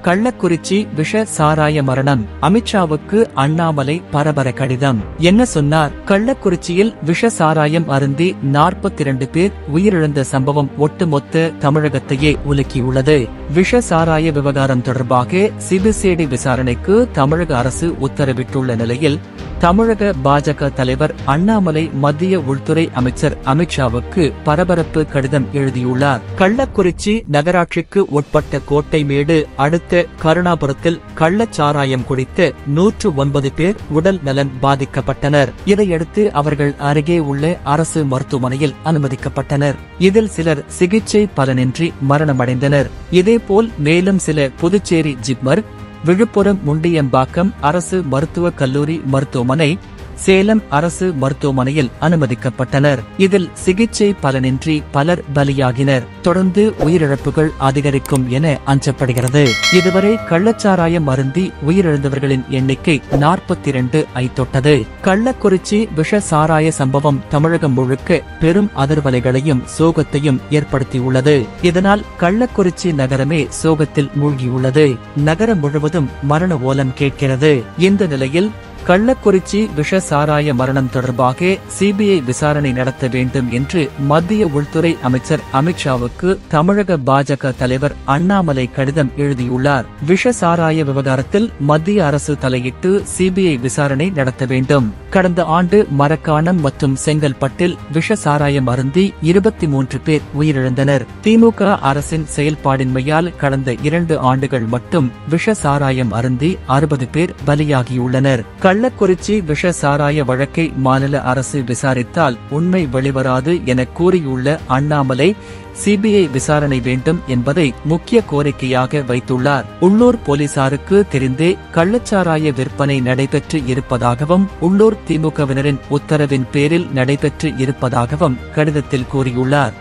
கள்ளக்குறிச்சி விஷ சாராய மரணம். அமித்ஷாவுக்கு அண்ணாமலை பரபர கடிதம். என்ன சொன்னார்? கள்ளக்குறிச்சியில் விஷ சாராயம் அருந்தி 42 பேர் உயிரிழந்த சம்பவம் ஒட்டுமொத்த தமிழகத்தையே உலுக்கியுள்ளது. விஷ சாராய விவகாரம் தொடர்பாக சிபிசிஐடி விசாரணைக்கு தமிழக அரசு உத்தரவிட்டுள்ள நிலையில் தமிழக பாஜக தலைவர் அண்ணாமலை மத்திய உள்துறை அமைச்சர் அமித்ஷாவுக்கு பரபரப்பு கடிதம் எழுதியுள்ளார். கள்ளக்குறிச்சி நகராட்சிக்கு உட்பட்ட கோட்டைமேடு அடுத்த கருணாபுரத்தில் கள்ளச்சாராயம் குடித்த 109 பேர் உடல் நலன் பாதிக்கப்பட்டனர். இதையடுத்து அவர்கள் அருகே உள்ள அரசு மருத்துவமனையில் அனுமதிக்கப்பட்டனர். இதில் சிலர் சிகிச்சை பலனின்றி மரணமடைந்தனர். இதேபோல் மேலும் சில புதுச்சேரி ஜிப்மர், விழுப்புரம் முண்டியம்பாக்கம் அரசு மருத்துவக் கல்லூரி மருத்துவமனை, சேலம் அரசு மருத்துவமனையில் அனுமதிக்கப்பட்டனர். இதில் சிகிச்சை பலனின்றி பலர் பலியாகினர். தொடர்ந்து உயிரிழப்புகள் அதிகரிக்கும் என அஞ்சப்படுகிறது. இதுவரை கள்ளச்சாராயம் அருந்தி உயிரிழந்தவர்களின் எண்ணிக்கை 42 ஐ தொட்டது. கள்ளக்குறிச்சி விஷ சாராய சம்பவம் தமிழகம் முழுக்க பெரும் அதிர்வலைகளையும் சோகத்தையும் ஏற்படுத்தியுள்ளது. இதனால் கள்ளக்குறிச்சி நகரமே சோகத்தில் மூழ்கியுள்ளது. நகரம் முழுவதும் மரண ஓலம் கேட்கிறது. இந்த நிலையில் கள்ளக்குறிச்சி விஷ சாராய மரணம் தொடர்பாக சிபிஐ விசாரணை நடத்த வேண்டும் என்று மத்திய உள்துறை அமைச்சர் அமித்ஷாவுக்கு தமிழக பாஜக தலைவர் அண்ணாமலை கடிதம் எழுதியுள்ளார். விஷ சாராய விவகாரத்தில் மத்திய அரசு தலையிட்டு சிபிஐ விசாரணை நடத்த வேண்டும். கடந்த ஆண்டு மரக்காணம் மற்றும் செங்கல்பட்டில் விஷ சாராயம் அருந்தி 23 பேர் உயிரிழந்தனர். திமுக அரசின் செயல்பாடின்மையால் கடந்த 2 ஆண்டுகள் மட்டும் விஷ சாராயம் அருந்தி 60 பேர் பலியாகியுள்ளனர். கள்ளக்குறிச்சி விஷ சாராய வழக்கை மாநில அரசு விசாரித்தால் உண்மை வெளிவராது என கூறியுள்ள அண்ணாமலை சிபிஐ விசாரணை வேண்டும் என்பதை முக்கிய கோரிக்கையாக வைத்துள்ளார். உள்ளூர் போலீசாருக்கு தெரிந்தே கள்ளச்சாராய விற்பனை நடைபெற்று இருப்பதாகவும் உள்ளூர் திமுகவினரின் உத்தரவின் பேரில் நடைபெற்று இருப்பதாகவும் கடிதத்தில் கூறியுள்ளார்.